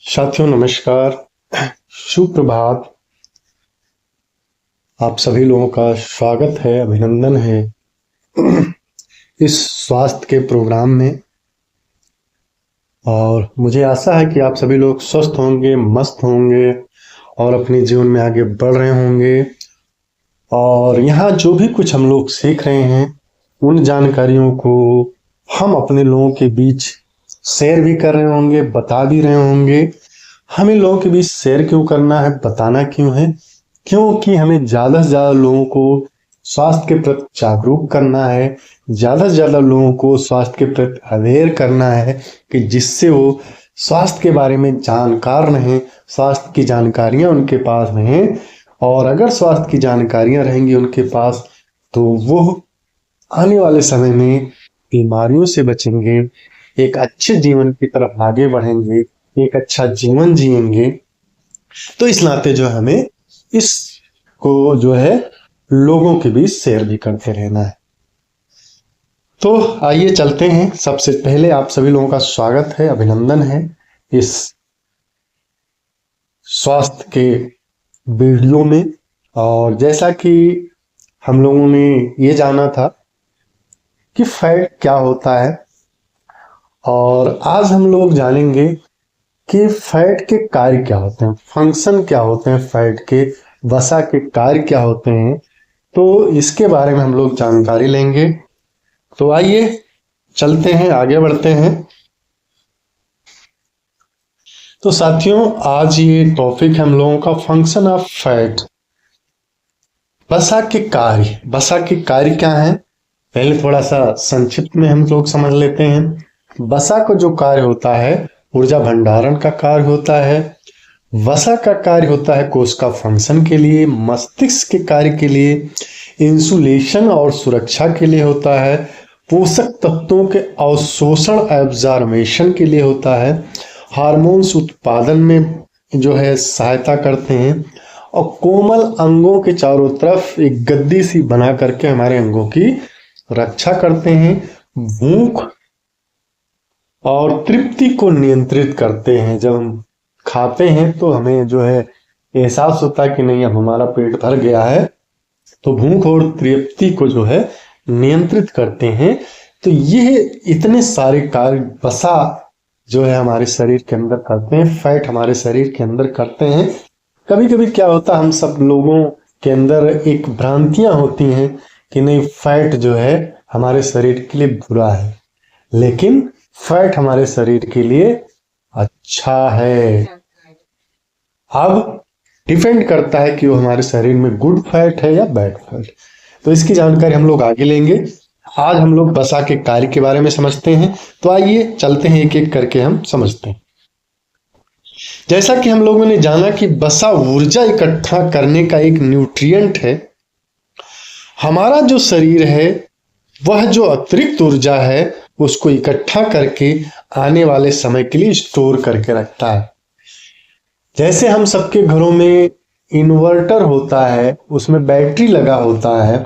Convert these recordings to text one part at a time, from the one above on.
साथियों नमस्कार, सुप्रभात। आप सभी लोगों का स्वागत है, अभिनंदन है इस स्वास्थ्य के प्रोग्राम में। और मुझे आशा है कि आप सभी लोग स्वस्थ होंगे, मस्त होंगे और अपने जीवन में आगे बढ़ रहे होंगे। और यहाँ जो भी कुछ हम लोग सीख रहे हैं उन जानकारियों को हम अपने लोगों के बीच शेयर भी कर रहे होंगे, बता भी रहे होंगे। हमें लोगों के बीच शेयर क्यों करना है, बताना क्यों है? क्योंकि हमें ज़्यादा से ज़्यादा लोगों को स्वास्थ्य के प्रति जागरूक करना है, ज़्यादा से ज़्यादा लोगों को स्वास्थ्य के प्रति अवेयर करना है कि जिससे वो स्वास्थ्य के बारे में जानकार रहें, स्वास्थ्य की जानकारियाँ उनके पास रहें। और अगर स्वास्थ्य की जानकारियाँ रहेंगी उनके पास तो वो आने वाले समय में बीमारियों से बचेंगे, एक अच्छे जीवन की तरफ आगे बढ़ेंगे, एक अच्छा जीवन जिएंगे। तो इस नाते जो हमें इसको जो है लोगों के बीच शेयर भी करते रहना है। तो आइए चलते हैं। सबसे पहले आप सभी लोगों का स्वागत है, अभिनंदन है इस स्वास्थ्य के वीडियो में। और जैसा कि हम लोगों ने ये जाना था कि फैट क्या होता है, और आज हम लोग जानेंगे कि फैट के कार्य क्या होते हैं, फंक्शन क्या होते हैं, फैट के वसा के कार्य क्या होते हैं। तो इसके बारे में हम लोग जानकारी लेंगे। तो आइए चलते हैं, आगे बढ़ते हैं। तो साथियों, आज ये टॉपिक है हम लोगों का फंक्शन ऑफ फैट, वसा के कार्य। वसा के कार्य क्या है, पहले थोड़ा सा संक्षिप्त में हम लोग समझ लेते हैं। वसा का जो कार्य होता है ऊर्जा भंडारण का कार्य होता है। वसा का कार्य होता है कोश का फंक्शन के लिए, मस्तिष्क के कार्य के लिए, इंसुलेशन और सुरक्षा के लिए होता है, पोषक तत्वों के अवशोषण एब्जॉर्बेशन के लिए होता है, हार्मोन्स उत्पादन में जो है सहायता करते हैं, और कोमल अंगों के चारों तरफ एक गद्दी सी बना करके हमारे अंगों की रक्षा करते हैं। भूख और तृप्ति को नियंत्रित करते हैं। जब हम खाते हैं तो हमें जो है एहसास होता है कि नहीं अब हमारा पेट भर गया है, तो भूख और तृप्ति को जो है नियंत्रित करते हैं। तो ये इतने सारे कार्य वसा जो है हमारे शरीर के अंदर करते हैं, फैट हमारे शरीर के अंदर करते हैं। कभी कभी क्या होता है, हम सब लोगों के अंदर एक भ्रांतियां होती हैं कि नहीं फैट जो है हमारे शरीर के लिए बुरा है, लेकिन फैट हमारे शरीर के लिए अच्छा है। अब डिपेंड करता है कि वो हमारे शरीर में गुड फैट है या बैड फैट। तो इसकी जानकारी हम लोग आगे लेंगे। आज हम लोग वसा के कार्य के बारे में समझते हैं। तो आइए चलते हैं, एक एक करके हम समझते हैं। जैसा कि हम लोगों ने जाना कि वसा ऊर्जा इकट्ठा करने का एक न्यूट्रिएंट है। हमारा जो शरीर है वह जो अतिरिक्त ऊर्जा है उसको इकट्ठा करके आने वाले समय के लिए स्टोर करके रखता है। जैसे हम सबके घरों में इन्वर्टर होता है, उसमें बैटरी लगा होता है,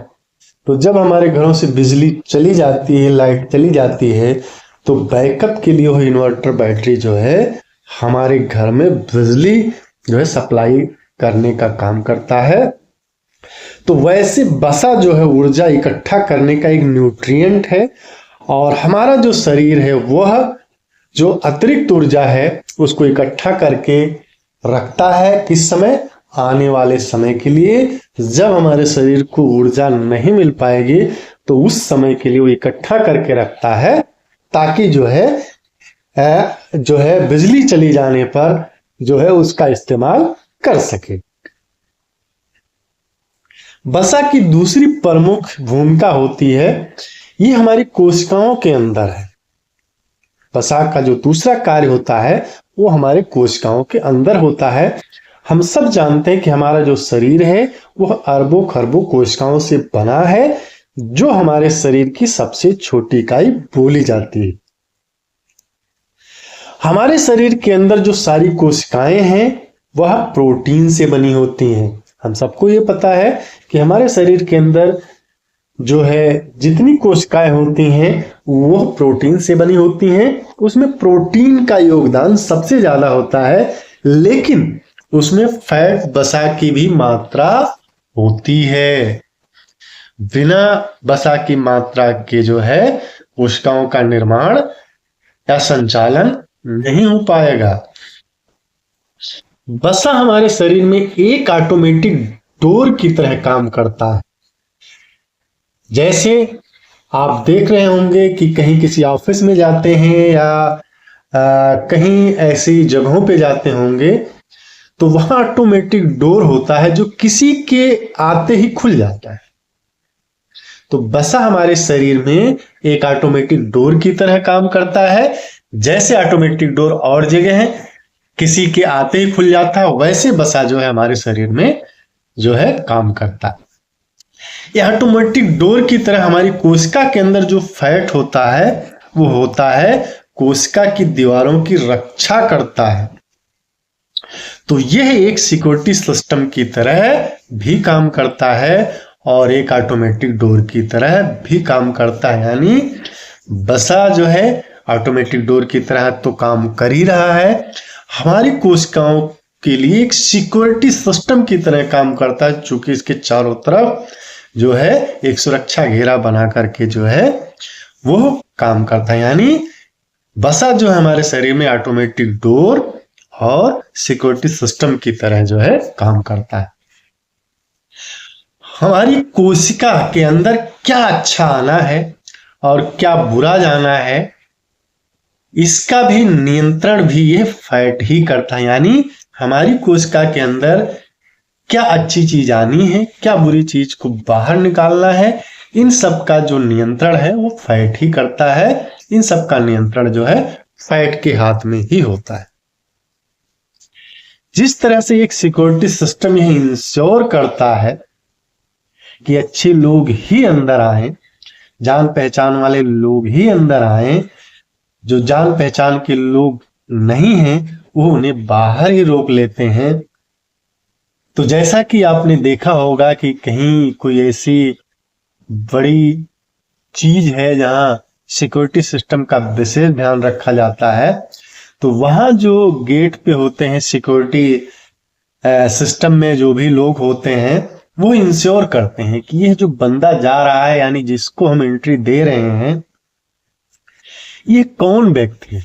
तो जब हमारे घरों से बिजली चली जाती है, लाइट चली जाती है, तो बैकअप के लिए वो इन्वर्टर बैटरी जो है हमारे घर में बिजली जो है सप्लाई करने का काम करता है। तो वैसे वसा जो है ऊर्जा इकट्ठा करने का एक न्यूट्रिएंट है। और हमारा जो शरीर है वह जो अतिरिक्त ऊर्जा है उसको इकट्ठा करके रखता है। किस समय? आने वाले समय के लिए, जब हमारे शरीर को ऊर्जा नहीं मिल पाएगी तो उस समय के लिए वो इकट्ठा करके रखता है, ताकि जो है बिजली चली जाने पर जो है उसका इस्तेमाल कर सके। वसा की दूसरी प्रमुख भूमिका होती है, ये हमारी कोशिकाओं के अंदर है। वसा का जो दूसरा कार्य होता है वो हमारे कोशिकाओं के अंदर होता है। हम सब जानते हैं कि हमारा जो शरीर है वह अरबों खरबों कोशिकाओं से बना है, जो हमारे शरीर की सबसे छोटी इकाई बोली जाती है। हमारे शरीर के अंदर जो सारी कोशिकाएं हैं वह प्रोटीन से बनी होती हैं। हम सबको ये पता है कि हमारे शरीर के अंदर जो है जितनी कोशिकाएं होती हैं वो प्रोटीन से बनी होती हैं, उसमें प्रोटीन का योगदान सबसे ज्यादा होता है, लेकिन उसमें फैट वसा की भी मात्रा होती है। बिना वसा की मात्रा के जो है कोशिकाओं का निर्माण या संचालन नहीं हो पाएगा। वसा हमारे शरीर में एक ऑटोमेटिक डोर की तरह काम करता है। जैसे आप देख रहे होंगे कि कहीं किसी ऑफिस में जाते हैं या कहीं ऐसी जगहों पे जाते होंगे तो वहां ऑटोमेटिक डोर होता है जो किसी के आते ही खुल जाता है। तो वसा हमारे शरीर में एक ऑटोमेटिक डोर की तरह काम करता है। जैसे ऑटोमेटिक डोर और जगह है किसी के आते ही खुल जाता है, वैसे वसा जो है हमारे शरीर में जो है काम करता है। यह ऑटोमेटिक डोर की तरह हमारी कोशिका के अंदर जो फैट होता है वो होता है कोशिका की दीवारों की रक्षा करता है। तो यह एक सिक्योरिटी सिस्टम की तरह भी काम करता है और एक ऑटोमेटिक डोर की तरह भी काम करता है। यानी वसा जो है ऑटोमेटिक डोर की तरह तो काम कर ही रहा है, हमारी कोशिकाओं के लिए एक सिक्योरिटी सिस्टम की तरह काम करता है, चूंकि इसके चारों तरफ जो है एक सुरक्षा घेरा बना करके जो है वो काम करता है। यानी वसा जो है हमारे शरीर में ऑटोमेटिक डोर और सिक्योरिटी सिस्टम की तरह जो है काम करता है। हमारी कोशिका के अंदर क्या अच्छा आना है और क्या बुरा जाना है इसका भी नियंत्रण भी ये फैट ही करता है। यानी हमारी कोशिका के अंदर क्या अच्छी चीज आनी है, क्या बुरी चीज को बाहर निकालना है, इन सब का जो नियंत्रण है वो फैट ही करता है। इन सब का नियंत्रण जो है फैट के हाथ में ही होता है। जिस तरह से एक सिक्योरिटी सिस्टम यह इंश्योर करता है कि अच्छे लोग ही अंदर आए, जान पहचान वाले लोग ही अंदर आए, जो जान पहचान के लोग नहीं हैं वो उन्हें बाहर ही रोक लेते हैं। तो जैसा कि आपने देखा होगा कि कहीं कोई ऐसी बड़ी चीज है जहां सिक्योरिटी सिस्टम का विशेष ध्यान रखा जाता है, तो वहां जो गेट पे होते हैं सिक्योरिटी सिस्टम में जो भी लोग होते हैं वो इंश्योर करते हैं कि यह जो बंदा जा रहा है यानी जिसको हम एंट्री दे रहे हैं ये कौन व्यक्ति है,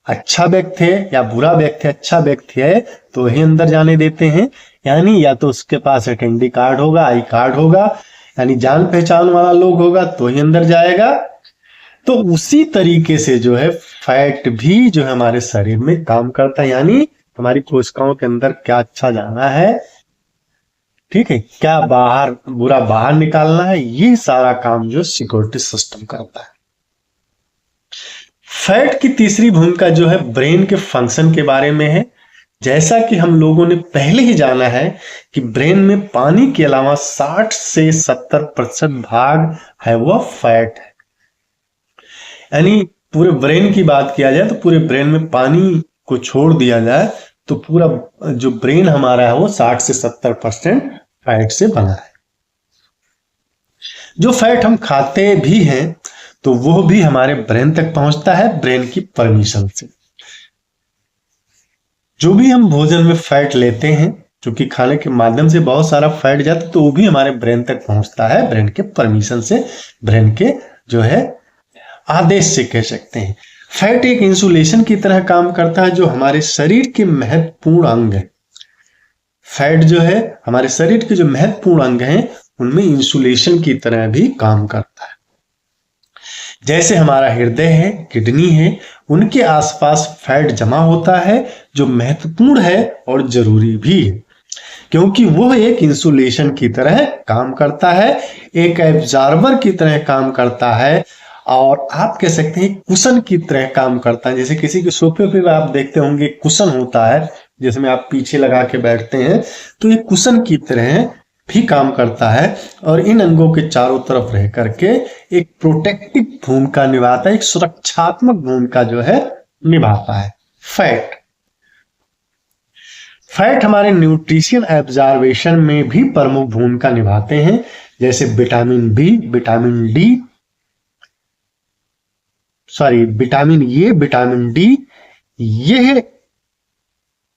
अच्छा व्यक्ति है या बुरा व्यक्ति है। अच्छा व्यक्ति है तो ही अंदर जाने देते हैं, यानी या तो उसके पास अटेंडी कार्ड होगा, आई कार्ड होगा, यानी जान पहचान वाला लोग होगा तो ही अंदर जाएगा। तो उसी तरीके से जो है फैट भी जो है हमारे शरीर में काम करता है। यानी हमारी कोशिकाओं के अंदर क्या अच्छा जाना है, ठीक है, क्या बाहर बुरा बाहर निकालना है, ये सारा काम जो सिक्योरिटी सिस्टम करता है। फैट की तीसरी भूमिका जो है ब्रेन के फंक्शन के बारे में है। जैसा कि हम लोगों ने पहले ही जाना है कि ब्रेन में पानी के अलावा 60 से 70% भाग है वह फैट है। यानी पूरे ब्रेन की बात किया जाए तो पूरे ब्रेन में पानी को छोड़ दिया जाए तो पूरा जो ब्रेन हमारा है वो 60 से 70% फैट से बना है। जो फैट हम खाते भी हैं तो वो भी हमारे ब्रेन तक पहुंचता है ब्रेन की परमिशन से। जो भी हम भोजन में फैट लेते हैं, क्योंकि खाने के माध्यम से बहुत सारा फैट जाता है, तो वो भी हमारे ब्रेन तक पहुंचता है ब्रेन के परमिशन से, ब्रेन के जो है आदेश से कह सकते हैं। फैट एक इंसुलेशन की तरह काम करता है जो हमारे शरीर के महत्वपूर्ण अंग है। फैट जो है हमारे शरीर के जो महत्वपूर्ण अंग हैं उनमें इंसुलेशन की तरह भी काम करता है। जैसे हमारा हृदय है, किडनी है, उनके आसपास फैट जमा होता है जो महत्वपूर्ण है और जरूरी भी है, क्योंकि वह एक इंसुलेशन की तरह काम करता है, एक एब्जॉर्बर की तरह काम करता है और आप कह सकते हैं कुशन की तरह काम करता है। जैसे किसी के सोफे पे आप देखते होंगे कुशन होता है जिसमें आप पीछे लगा के बैठते हैं, तो ये कुशन की तरह भी काम करता है और इन अंगों के चारों तरफ रह करके एक प्रोटेक्टिव भूमिका निभाता है, एक सुरक्षात्मक भूमिका जो है निभाता है। फैट हमारे न्यूट्रिशन एब्जॉर्बेशन में भी प्रमुख भूमिका निभाते हैं। जैसे vitamin B, vitamin D, vitamin A, vitamin D, ये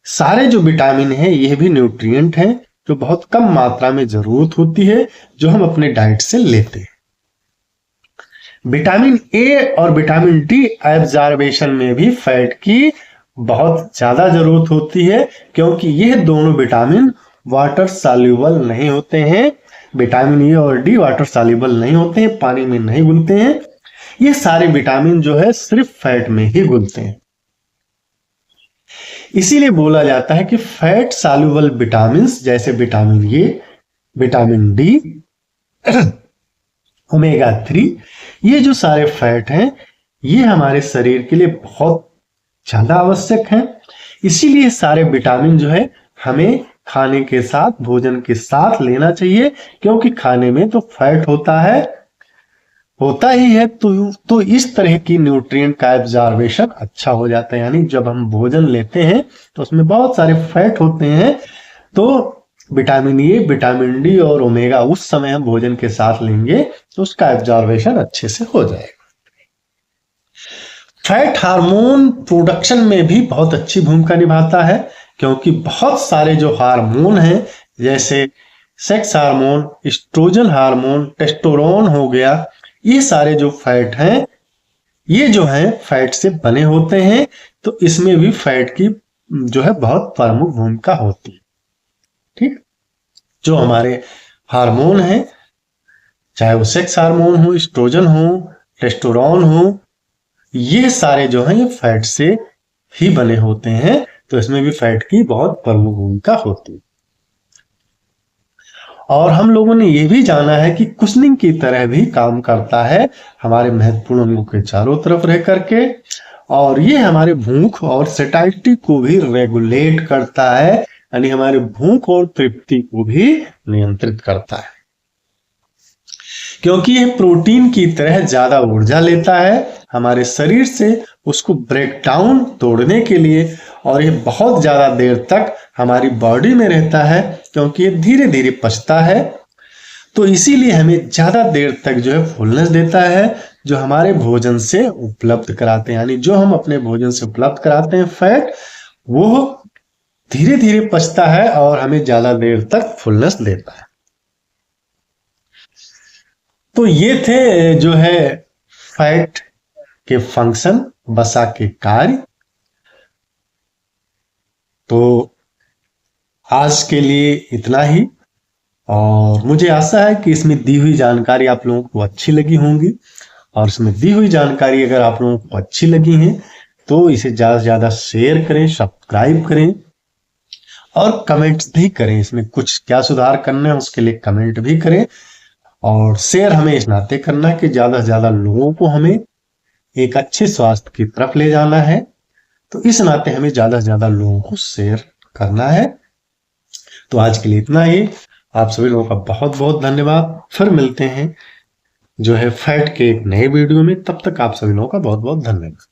सारे जो विटामिन हैं ये भी न्यूट्रिएंट हैं जो बहुत कम मात्रा में जरूरत होती है, जो हम अपने डाइट से लेते हैं। विटामिन ए और विटामिन डी एब्जॉर्बेशन में भी फैट की बहुत ज्यादा जरूरत होती है, क्योंकि यह दोनों विटामिन वाटर सॉल्युबल नहीं होते हैं। विटामिन ए और डी वाटर सॉल्युबल नहीं होते हैं, पानी में नहीं घुलते हैं। ये सारे विटामिन जो है सिर्फ फैट में ही घुलते हैं। इसीलिए बोला जाता है कि फैट सॉल्युबल विटामिन जैसे vitamin A, vitamin D, omega 3, ये जो सारे फैट हैं ये हमारे शरीर के लिए बहुत ज्यादा आवश्यक हैं। इसीलिए सारे विटामिन जो है हमें खाने के साथ, भोजन के साथ लेना चाहिए, क्योंकि खाने में तो फैट होता ही है। तो इस तरह की न्यूट्रिएंट का एब्जॉर्बेशन अच्छा हो जाता है। यानी जब हम भोजन लेते हैं तो उसमें बहुत सारे फैट होते हैं, तो विटामिन ए, विटामिन डी और ओमेगा उस समय हम भोजन के साथ लेंगे तो उसका एब्जॉर्बेशन अच्छे से हो जाएगा। फैट हार्मोन प्रोडक्शन में भी बहुत अच्छी भूमिका निभाता है, क्योंकि बहुत सारे जो हार्मोन हैं जैसे sex hormone, estrogen hormone, testosterone हो गया, ये सारे जो फैट हैं ये जो है फैट से बने होते हैं। तो इसमें भी फैट की जो है बहुत प्रमुख भूमिका होती है। ठीक, जो हमारे हार्मोन हैं, चाहे वो सेक्स हार्मोन हो, एस्ट्रोजन हो, टेस्टोस्टेरोन हो, ये सारे जो हैं ये फैट से ही बने होते हैं। तो इसमें भी फैट की बहुत प्रमुख भूमिका होती है। और हम लोगों ने ये भी जाना है कि कुशनिंग की तरह भी काम करता है हमारे महत्वपूर्ण अंगों के चारों तरफ रह करके, और ये हमारे भूख और सैटिस्फैक्शन को भी रेगुलेट करता है, यानी हमारे भूख और तृप्ति को भी नियंत्रित करता है, क्योंकि यह प्रोटीन की तरह ज्यादा ऊर्जा लेता है हमारे शरीर से उसको ब्रेक डाउन तोड़ने के लिए, और ये बहुत ज्यादा देर तक हमारी बॉडी में रहता है, क्योंकि ये धीरे धीरे पचता है। तो इसीलिए हमें ज्यादा देर तक जो है फुलनेस देता है, जो हमारे भोजन से उपलब्ध कराते हैं। यानी जो हम अपने भोजन से उपलब्ध कराते हैं फैट, वो धीरे धीरे पचता है और हमें ज्यादा देर तक फुलनेस देता है। तो ये थे जो है फैट के फंक्शन, वसा के कार्य। तो आज के लिए इतना ही, और मुझे आशा है कि इसमें दी हुई जानकारी आप लोगों को अच्छी लगी होंगी, और इसमें दी हुई जानकारी अगर आप लोगों को अच्छी लगी है तो इसे ज्यादा से ज्यादा शेयर करें, सब्सक्राइब करें और कमेंट्स भी करें। इसमें कुछ क्या सुधार करना है उसके लिए कमेंट भी करें, और शेयर हमें इस नाते करना है कि ज्यादा से ज्यादा लोगों को हमें एक अच्छे स्वास्थ्य की तरफ ले जाना है। तो इस नाते हमें ज्यादा से ज्यादा लोगों को शेयर करना है। तो आज के लिए इतना ही। आप सभी लोगों का बहुत बहुत धन्यवाद। फिर मिलते हैं जो है फैट के एक नए वीडियो में। तब तक आप सभी लोगों का बहुत बहुत धन्यवाद।